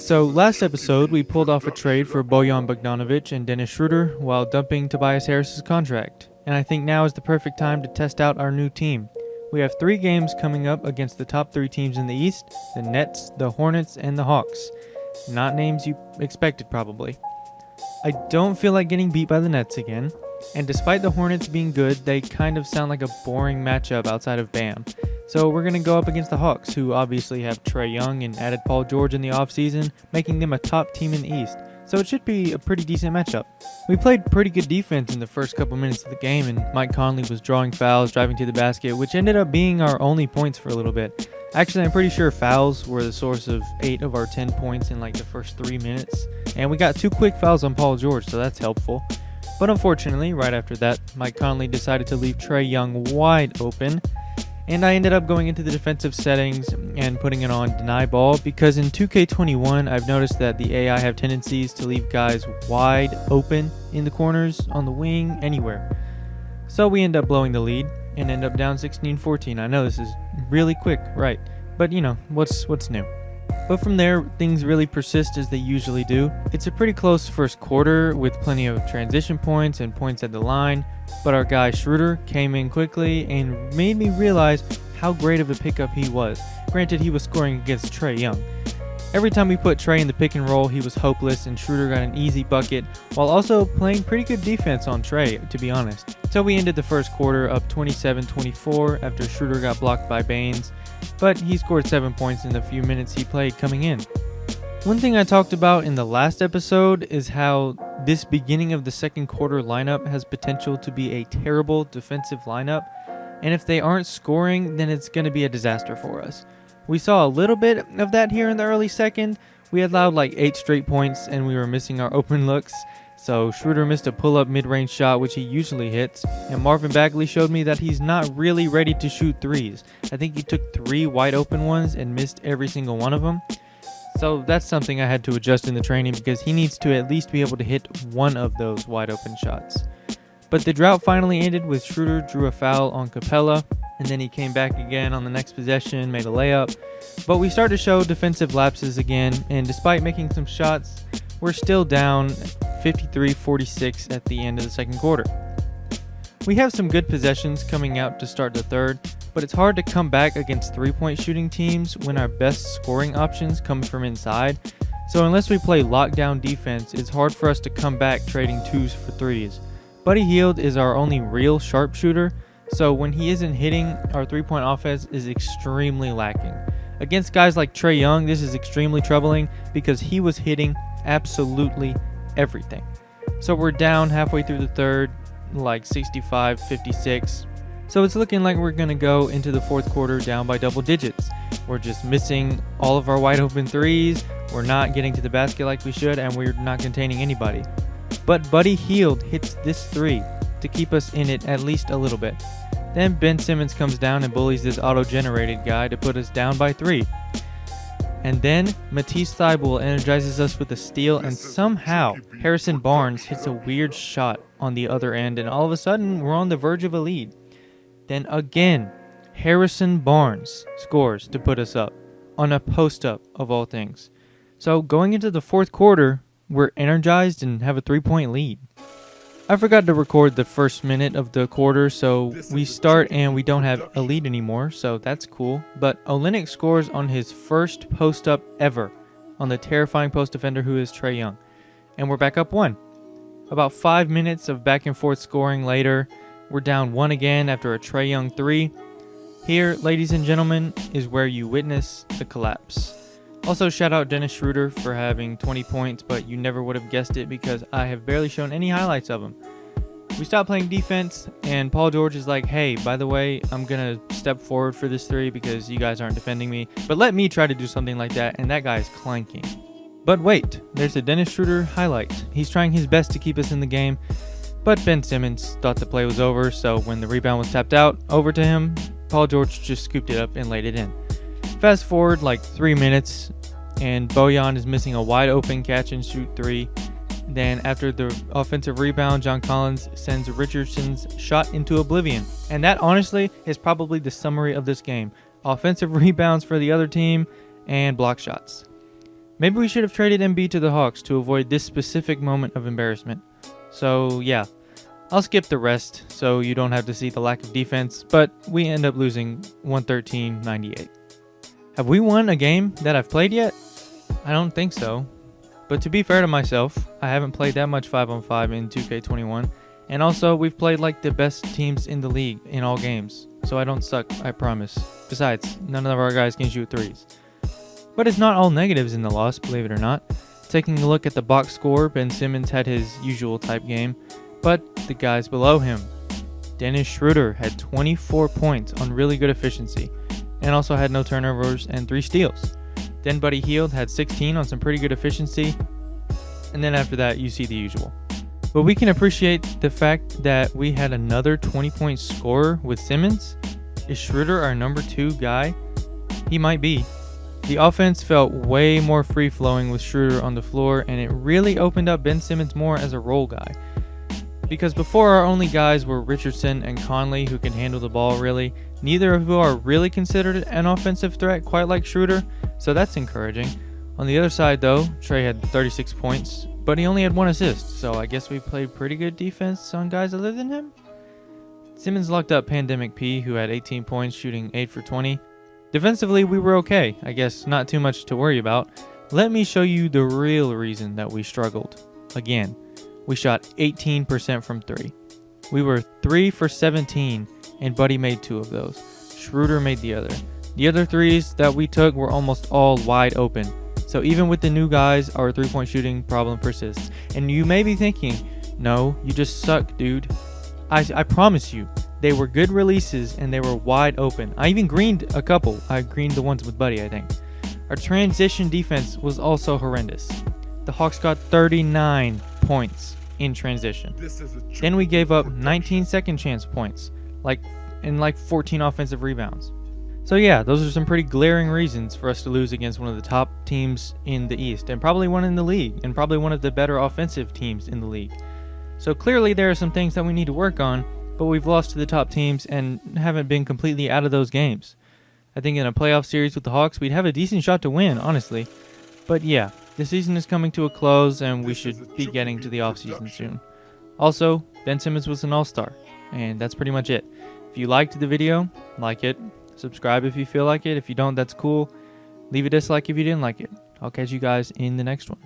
So last episode, we pulled off a trade for Bojan Bogdanovic and Dennis Schroeder while dumping Tobias Harris's contract. And I think now is the perfect time to test out our new team. We have 3 games coming up against the top 3 teams in the East, the Nets, the Hornets, and the Hawks. Not names you expected probably. I don't feel like getting beat by the Nets again, and despite the Hornets being good, they kind of sound like a boring matchup outside of Bam. So we're going to go up against the Hawks, who obviously have Trae Young and added Paul George in the offseason, making them a top team in the East. So it should be a pretty decent matchup. We played pretty good defense in the first couple minutes of the game, and Mike Conley was drawing fouls, driving to the basket, which ended up being our only points for a little bit. Actually, I'm pretty sure fouls were the source of 8 of our 10 points in like the first 3 minutes. And we got 2 quick fouls on Paul George, so that's helpful. But unfortunately, right after that, Mike Conley decided to leave Trae Young wide open. And I ended up going into the defensive settings and putting it on deny ball because in 2k21 I've noticed that the AI have tendencies to leave guys wide open in the corners, on the wing, anywhere. So we end up blowing the lead and end up down 16-14. I know this is really quick, right? But you know, what's new? But from there, things really persist as they usually do. It's a pretty close first quarter with plenty of transition points and points at the line, but our guy Schroeder came in quickly and made me realize how great of a pickup he was. Granted, he was scoring against Trae Young. Every time we put Trae in the pick and roll, he was hopeless and Schroeder got an easy bucket while also playing pretty good defense on Trae, to be honest. So we ended the first quarter up 27-24 after Schroeder got blocked by Baines, but he scored 7 points in the few minutes he played coming in. One thing I talked about in the last episode is how this beginning of the second quarter lineup has potential to be a terrible defensive lineup, and if they aren't scoring, then it's going to be a disaster for us. We saw a little bit of that here in the early second. We allowed like 8 straight points and we were missing our open looks. So Schroeder missed a pull-up mid-range shot, which he usually hits. And Marvin Bagley showed me that he's not really ready to shoot threes. I think he took 3 wide open ones and missed every single one of them. So that's something I had to adjust in the training because he needs to at least be able to hit one of those wide open shots. But the drought finally ended with Schroeder drew a foul on Capella. And then he came back again on the next possession, made a layup. But we started to show defensive lapses again, and despite making some shots, we're still down 53-46 at the end of the second quarter. We have some good possessions coming out to start the third, but it's hard to come back against 3-point shooting teams when our best scoring options come from inside. So unless we play lockdown defense, it's hard for us to come back trading 2s for 3s. Buddy Hield is our only real sharpshooter, so when he isn't hitting, our 3-point offense is extremely lacking. Against guys like Trae Young, this is extremely troubling because he was hitting absolutely everything. So we're down halfway through the third, like 65-56. So it's looking like we're going to go into the fourth quarter down by double digits. We're just missing all of our wide open threes. We're not getting to the basket like we should, and we're not containing anybody. But Buddy Hield hits this 3 to keep us in it at least a little bit. Then Ben Simmons comes down and bullies this auto-generated guy to put us down by 3. And then Matisse Thybulle energizes us with a steal, and somehow Harrison Barnes hits a weird shot on the other end, and all of a sudden we're on the verge of a lead. Then again, Harrison Barnes scores to put us up, on a post-up of all things. So going into the fourth quarter, we're energized and have a 3-point lead. I forgot to record the first minute of the quarter, so we start and we don't have a lead anymore, so that's cool. But Olynyk scores on his first post-up ever on the terrifying post defender who is Trae Young. And we're back up 1. About 5 minutes of back and forth scoring later, we're down 1 again after a Trae Young 3. Here, ladies and gentlemen, is where you witness the collapse. Also, shout out Dennis Schroeder for having 20 points, but you never would have guessed it because I have barely shown any highlights of him. We stopped playing defense, and Paul George is like, hey, by the way, I'm going to step forward for this 3 because you guys aren't defending me, but let me try to do something like that, and that guy is clanking. But wait, there's a Dennis Schroeder highlight. He's trying his best to keep us in the game, but Ben Simmons thought the play was over, so when the rebound was tapped out over to him, Paul George just scooped it up and laid it in. Fast forward like 3 minutes, and Bojan is missing a wide open catch and shoot 3. Then after the offensive rebound, John Collins sends Richardson's shot into oblivion. And that honestly is probably the summary of this game. Offensive rebounds for the other team and block shots. Maybe we should have traded MB to the Hawks to avoid this specific moment of embarrassment. So yeah, I'll skip the rest so you don't have to see the lack of defense, but we end up losing 113-98. Have we won a game that I've played yet? I don't think so. But to be fair to myself, I haven't played that much 5-on-5 in 2k21, and also we've played like the best teams in the league in all games, so I don't suck, I promise. Besides, none of our guys can shoot threes. But it's not all negatives in the loss, believe it or not. Taking a look at the box score, Ben Simmons had his usual type game, but the guys below him. Dennis Schroeder had 24 points on really good efficiency, and also had no turnovers and 3 steals. Then Buddy Hield had 16 on some pretty good efficiency, and then after that you see the usual. But we can appreciate the fact that we had another 20-point scorer with Simmons. Is Schroeder our number 2 guy? He might be. The offense felt way more free-flowing with Schroeder on the floor, and it really opened up Ben Simmons more as a role guy. Because before, our only guys were Richardson and Conley, who can handle the ball really. Neither of who are really considered an offensive threat quite like Schroeder, so that's encouraging. On the other side though, Trey had 36 points, but he only had 1 assist, so I guess we played pretty good defense on guys other than him. Simmons locked up Pandemic P, who had 18 points, shooting 8 for 20. Defensively, we were okay. I guess not too much to worry about. Let me show you the real reason that we struggled. Again, we shot 18% from 3. We were 3 for 17, and Buddy made 2 of those. Schroeder made the other. The other threes that we took were almost all wide open. So even with the new guys, our 3-point shooting problem persists. And you may be thinking, no, you just suck, dude. I promise you, they were good releases and they were wide open. I even greened a couple. I greened the ones with Buddy, I think. Our transition defense was also horrendous. The Hawks got 39 points in transition. Then we gave up 19 second chance points, and 14 offensive rebounds. So yeah, those are some pretty glaring reasons for us to lose against one of the top teams in the East, and probably one in the league, and probably one of the better offensive teams in the league. So clearly there are some things that we need to work on, but we've lost to the top teams and haven't been completely out of those games. I think in a playoff series with the Hawks, we'd have a decent shot to win, honestly. But yeah, the season is coming to a close, and we should be getting to the offseason soon. Also, Ben Simmons was an all-star, and that's pretty much it. If you liked the video, like it. Subscribe if you feel like it. If you don't, that's cool. Leave a dislike if you didn't like it. I'll catch you guys in the next one.